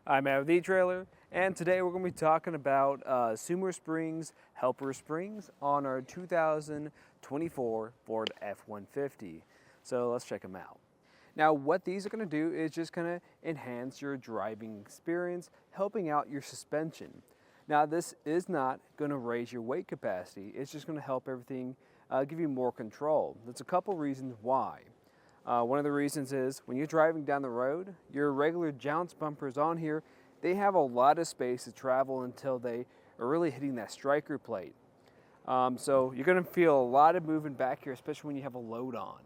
I'm Matt with etrailer, and today we're going to be talking about SuperSprings Helper Springs on our 2024 Ford F-150. So let's check them out. Now what these are going to do is just going to enhance your driving experience, helping out your suspension. Now this is not going to raise your weight capacity, it's just going to help everything give you more control. There's a couple reasons why. One of the reasons is when you're driving down the road, your regular jounce bumpers on here, they have a lot of space to travel until they are really hitting that striker plate. So you're going to feel a lot of movement back here, especially when you have a load on.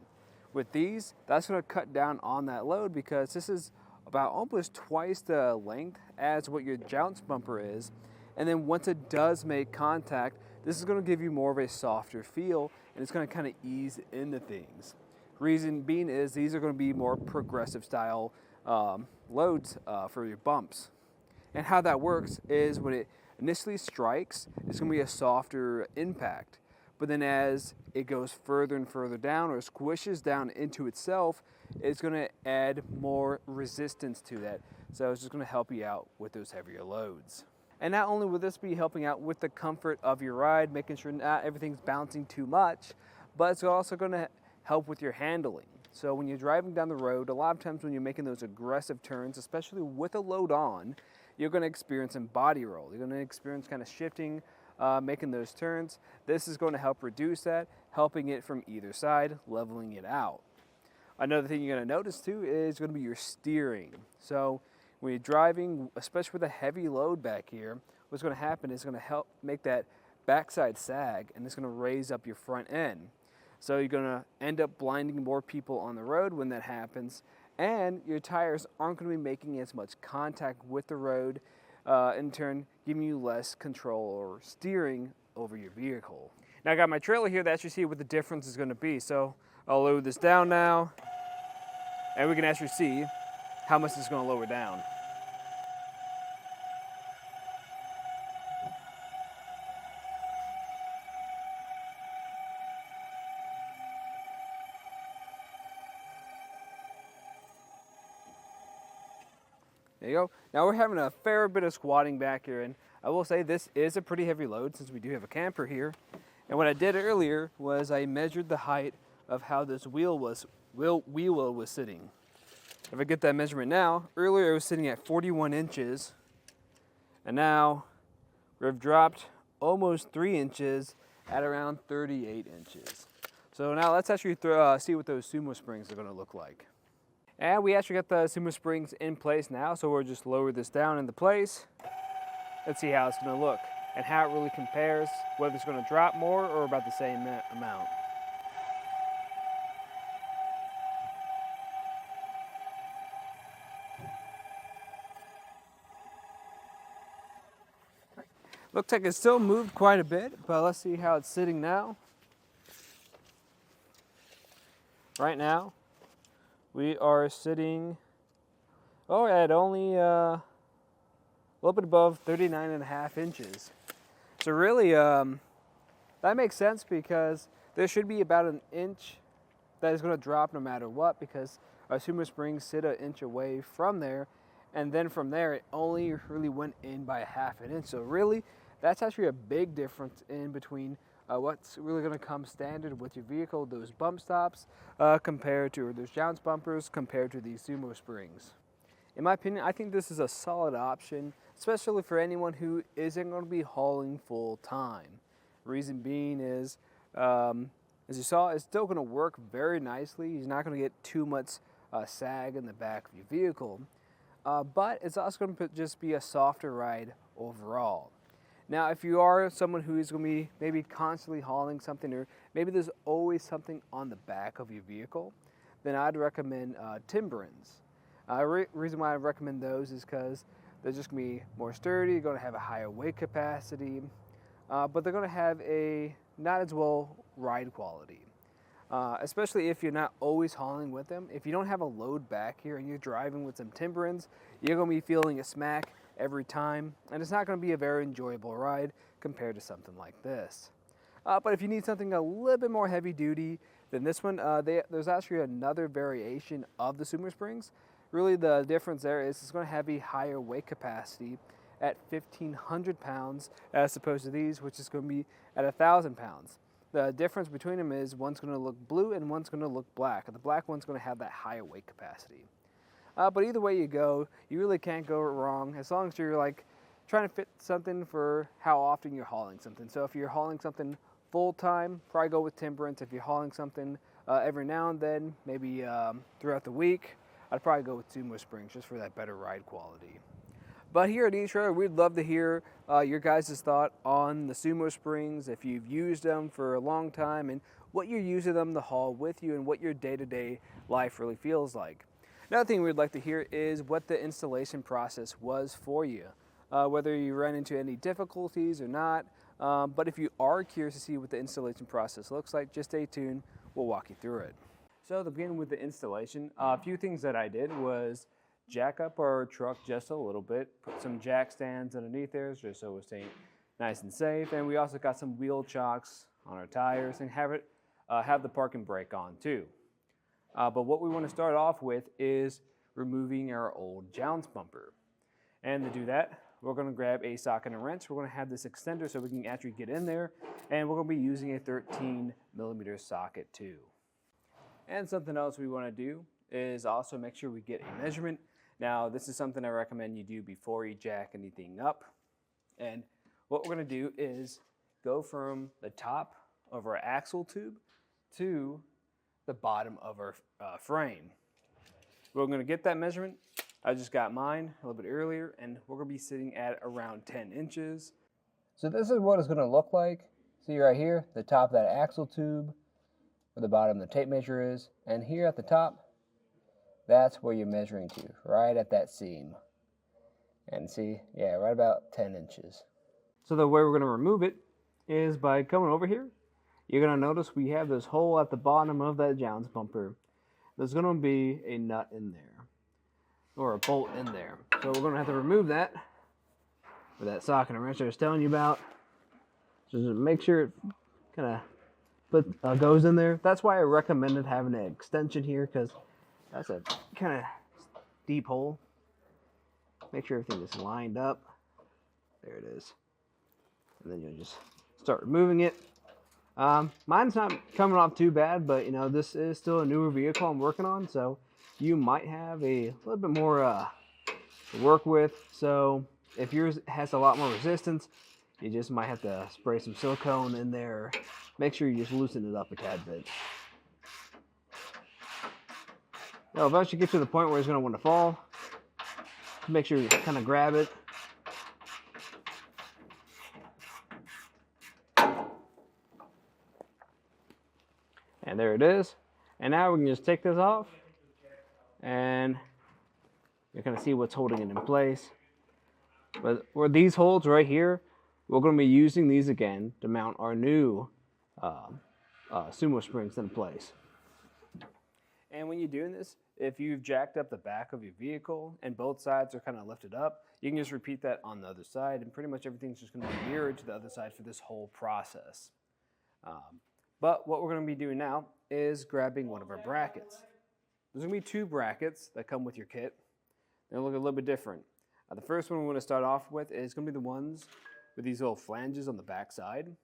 With these, that's going to cut down on that load because this is about almost twice the length as what your jounce bumper is. And then once it does make contact, this is going to give you more of a softer feel, and it's going to kind of ease into things. Reason being is these are going to be more progressive style loads for your bumps. And how that works is when it initially strikes, it's going to be a softer impact. But then as it goes further and further down or squishes down into itself, it's going to add more resistance to that. So it's just going to help you out with those heavier loads. And not only will this be helping out with the comfort of your ride, making sure not everything's bouncing too much, but it's also going to help with your handling. So when you're driving down the road, a lot of times when you're making those aggressive turns, especially with a load on, you're going to experience some body roll. You're going to experience kind of shifting, making those turns. This is going to help reduce that, helping it from either side, leveling it out. Another thing you're going to notice too is going to be your steering. So when you're driving, especially with a heavy load back here, what's going to happen is going to help make that backside sag, and it's going to raise up your front end. So you're going to end up blinding more people on the road when that happens, and your tires aren't going to be making as much contact with the road, in turn giving you less control or steering over your vehicle. Now I got my trailer here that actually see what the difference is going to be. So I'll load this down now, and we can actually see how much it's going to lower down. There you go. Now we're having a fair bit of squatting back here, and I will say this is a pretty heavy load since we do have a camper here. And what I did earlier was I measured the height of how this wheel well was sitting. If I get that measurement now, earlier it was sitting at 41 inches, and now we've dropped almost 3 inches at around 38 inches. So now let's actually see what those SumoSprings are going to look like. And we actually got the SumoSprings in place now, so we'll just lower this down into place. Let's see how it's going to look and how it really compares, whether it's going to drop more or about the same amount. Looks like it still moved quite a bit, but let's see how it's sitting now. Right now, we are sitting at only a little bit above 39.5 inches. So really, that makes sense because there should be about an inch that is going to drop no matter what, because our SumoSprings sit an inch away from there, and then from there it only really went in by 1/2 inch. So really, that's actually a big difference in between what's really going to come standard with your vehicle, those bump stops, compared to those jounce bumpers, compared to these SumoSprings. In my opinion, I think this is a solid option, especially for anyone who isn't going to be hauling full time. Reason being is, as you saw, it's still going to work very nicely. You're not going to get too much sag in the back of your vehicle, but it's also going to just be a softer ride overall. Now, if you are someone who is going to be maybe constantly hauling something, or maybe there's always something on the back of your vehicle, then I'd recommend Timberins. Reason why I recommend those is because they're just going to be more sturdy, going to have a higher weight capacity, but they're going to have a not as well ride quality. Especially if you're not always hauling with them. If you don't have a load back here and you're driving with some Timberins, you're going to be feeling a smack every time, and it's not going to be a very enjoyable ride compared to something like this. But if you need something a little bit more heavy duty than this one, there's actually another variation of the SuperSprings Really the difference there is it's going to have a higher weight capacity at 1,500 pounds as opposed to these, which is going to be at 1,000 pounds. The difference between them is one's going to look blue and one's going to look black. The black one's going to have that higher weight capacity. But either way you go, you really can't go wrong as long as you're like trying to fit something for how often you're hauling something. So if you're hauling something full time, probably go with Temperance. If you're hauling something every now and then, maybe throughout the week, I'd probably go with SumoSprings just for that better ride quality. But here at eTrailer, we'd love to hear your guys' thought on the SumoSprings, if you've used them for a long time, and what you're using them to haul with you and what your day-to-day life really feels like. Another thing we'd like to hear is what the installation process was for you, whether you ran into any difficulties or not. But if you are curious to see what the installation process looks like, just stay tuned. We'll walk you through it. So to begin with the installation, a few things that I did was jack up our truck just a little bit, put some jack stands underneath there just so it stay nice and safe, and we also got some wheel chocks on our tires and have the parking brake on too. But what we want to start off with is removing our old jounce bumper. And to do that, we're going to grab a socket and a wrench. We're going to have this extender so we can actually get in there, and we're going to be using a 13mm socket too. And something else we want to do is also make sure we get a measurement. Now, this is something I recommend you do before you jack anything up. And what we're going to do is go from the top of our axle tube to the bottom of our frame. We're going to get that measurement. I just got mine a little bit earlier, and we're going to be sitting at around 10 inches. So this is what it's going to look like. See right here, the top of that axle tube, where the bottom of the tape measure is, and here at the top, that's where you're measuring to, right at that seam. And see, yeah, right about 10 inches. So the way we're going to remove it is by coming over here. You're going to notice we have this hole at the bottom of that jounce bumper. There's going to be a nut in there, or a bolt in there. So we're going to have to remove that with that socket and wrench I was telling you about. Just make sure it kind of goes in there. That's why I recommended having an extension here, because that's a kind of deep hole. Make sure everything is lined up. There it is. And then you'll just start removing it. Mine's not coming off too bad, but you know, this is still a newer vehicle I'm working on, so you might have a little bit more to work with. So if yours has a lot more resistance, you just might have to spray some silicone in there. Make sure you just loosen it up a tad bit. Now, eventually get to the point where it's going to want to fall. Make sure you kind of grab it. And there it is. And now we can just take this off, and you're going to see what's holding it in place. But for these holes right here, we're going to be using these again to mount our new SumoSprings in place. And when you're doing this, if you've jacked up the back of your vehicle and both sides are kind of lifted up, you can just repeat that on the other side, and pretty much everything's just going to be mirrored to the other side for this whole process. But what we're going to be doing now is grabbing one of our brackets. There's going to be two brackets that come with your kit. They're going to look a little bit different. The first one we're going to start off with is going to be the ones with these little flanges on the back side.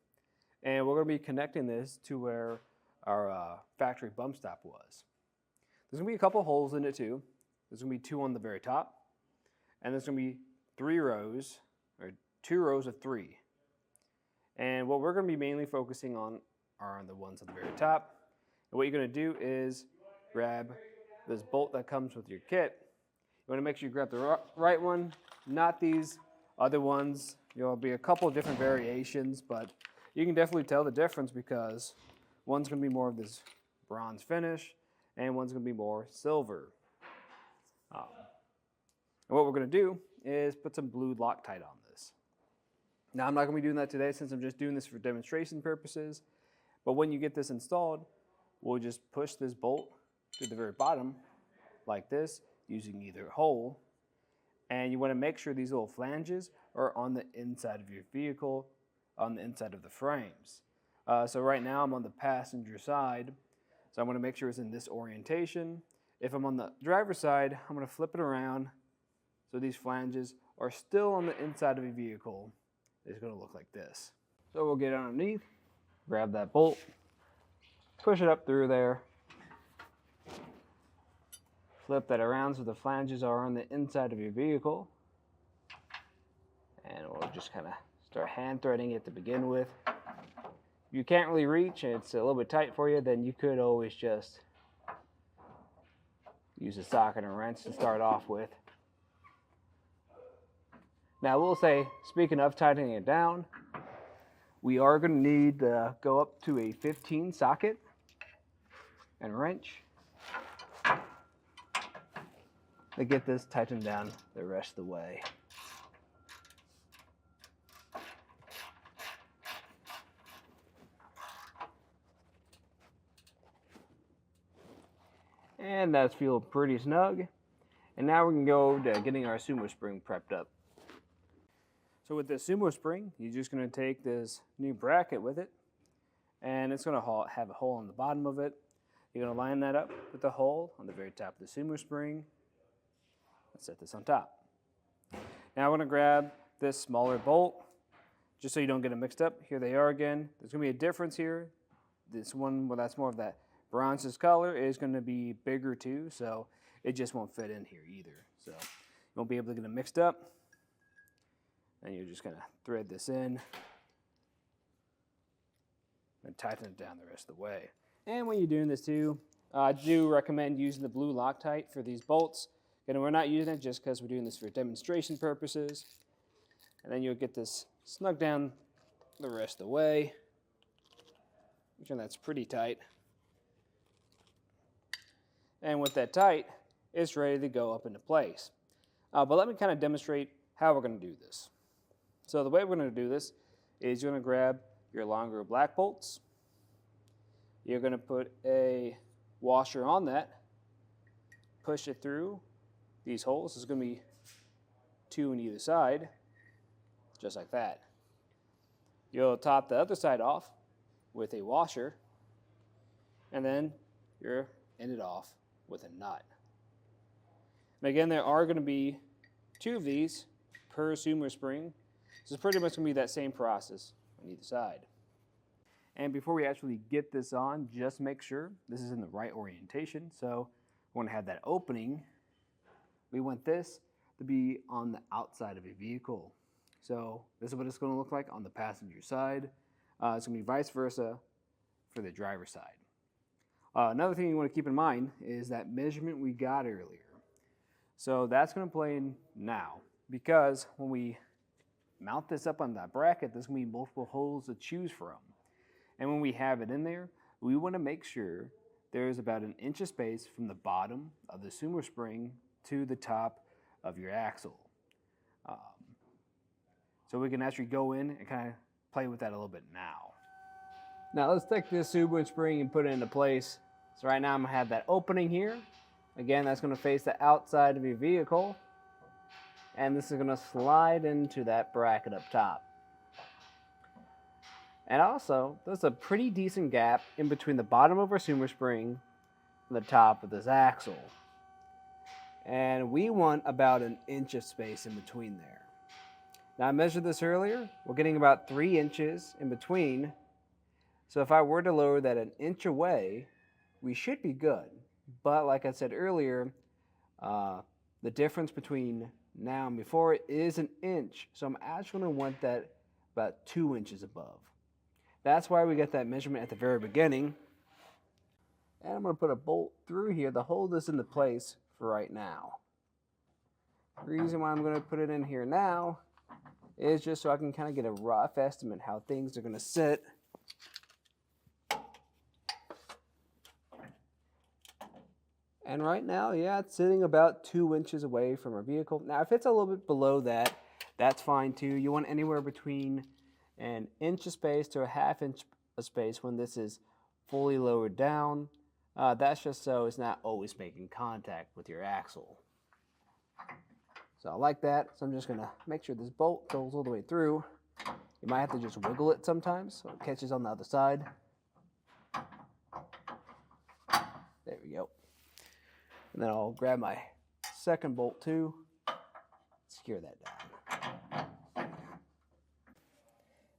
And we're going to be connecting this to where our factory bump stop was. There's going to be a couple holes in it too. There's going to be two on the very top. And there's going to be 3 rows, or 2 rows of 3. And what we're going to be mainly focusing on are the ones at the very top. And what you're going to do is grab this bolt that comes with your kit. You want to make sure you grab the right one, not these other ones. There'll be a couple of different variations, but you can definitely tell the difference because one's going to be more of this bronze finish, and one's going to be more silver. And what we're going to do is put some blue Loctite on this. Now, I'm not going to be doing that today since I'm just doing this for demonstration purposes, but when you get this installed, we'll just push this bolt to the very bottom like this using either hole, and you want to make sure these little flanges are on the inside of your vehicle, on the inside of the frames. So right now I'm on the passenger side, so I want to make sure it's in this orientation, If I'm on the driver's side, I'm going to flip it around so these flanges are still on the inside of the vehicle. It's going to look like this. So we'll get underneath, grab that bolt, push it up through there, flip that around so the flanges are on the inside of your vehicle, and we'll just kind of start hand threading it to begin with. If you can't really reach and it's a little bit tight for you, then you could always just use a socket and a wrench to start off with. Now we'll say, speaking of tightening it down, we are going to need to go up to a 15 socket and wrench to get this tightened down the rest of the way. And that's feeling pretty snug. And now we can go to getting our SumoSpring prepped up. So with this SumoSpring, you're just going to take this new bracket with it, and it's going to have a hole on the bottom of it. You're going to line that up with the hole on the very top of the SumoSpring. Let's set this on top. Now I'm going to grab this smaller bolt, just so you don't get them mixed up. Here they are again. There's going to be a difference here. This one, well, that's more of that bronze color, is going to be bigger too, so it just won't fit in here either. So you won't be able to get them mixed up. And you're just going to thread this in and tighten it down the rest of the way. And when you're doing this too, I do recommend using the blue Loctite for these bolts. And we're not using it just because we're doing this for demonstration purposes. And then you'll get this snug down the rest of the way. Make sure that's pretty tight. And with that tight, it's ready to go up into place. But let me kind of demonstrate how we're going to do this. So the way we're going to do this is you're going to grab your longer black bolts. You're going to put a washer on that, push it through these holes. There's going to be 2 on either side, just like that. You'll top the other side off with a washer, and then you'll end it off with a nut. And again, there are going to be 2 of these per SumoSpring. So it's pretty much going to be that same process on either side. And before we actually get this on, just make sure this is in the right orientation. So we want to have that opening. We want this to be on the outside of a vehicle. So this is what it's going to look like on the passenger side. It's going to be vice versa for the driver's side. Another thing you want to keep in mind is that measurement we got earlier. So that's going to play in now, because when we mount this up on that bracket, there's going to be multiple holes to choose from. And when we have it in there, we want to make sure there's about 1 inch of space from the bottom of the SumoSpring to the top of your axle. So we can actually go in and kind of play with that a little bit now. Now let's take this SumoSpring and put it into place. So right now I'm going to have that opening here. Again, that's going to face the outside of your vehicle. And this is going to slide into that bracket up top. And also, there's a pretty decent gap in between the bottom of our SumoSpring and the top of this axle. And we want about 1 inch of space in between there. Now I measured this earlier. We're getting about 3 inches in between. So if I were to lower that 1 inch away, we should be good. But like I said earlier, the difference between now and before is 1 inch. So I'm actually going to want that about 2 inches above. That's why we got that measurement at the very beginning. And I'm going to put a bolt through here to hold this into place for right now. The reason why I'm going to put it in here now is just so I can kind of get a rough estimate how things are going to sit. And right now, yeah, it's sitting about 2 inches away from our vehicle. Now, if it's a little bit below that, that's fine too. You want anywhere between 1 inch of space to a 1/2 inch of space when this is fully lowered down. That's just so it's not always making contact with your axle. So I like that. So I'm just going to make sure this bolt goes all the way through. You might have to just wiggle it sometimes so it catches on the other side. There we go. And then I'll grab my second bolt too, secure that down.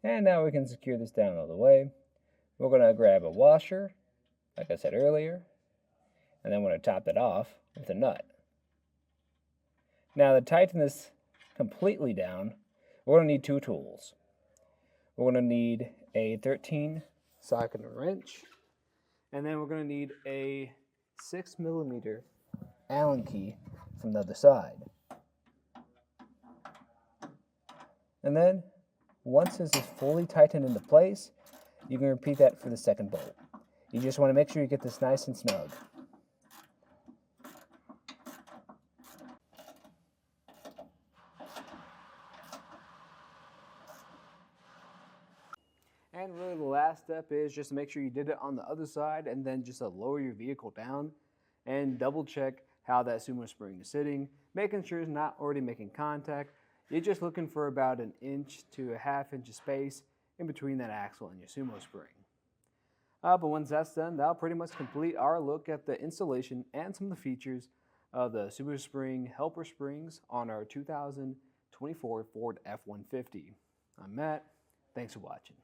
And now we can secure this down all the way. We're going to grab a washer, like I said earlier, and then we're going to top it off with a nut. Now to tighten this completely down, we're going to need two tools. We're going to need a 13 socket wrench, and then we're going to need a 6mm Allen key from the other side. And then, once this is fully tightened into place, you can repeat that for the second bolt. You just want to make sure you get this nice and snug. And really the last step is just to make sure you did it on the other side, and then just to lower your vehicle down and double check how that SumoSpring is sitting, making sure it's not already making contact. You're just looking for about 1 inch to a ½ inch of space in between that axle and your SumoSpring. But once that's done, that'll pretty much complete our look at the installation and some of the features of the SuperSprings Helper Springs on our 2024 Ford F-150. I'm Matt. Thanks for watching.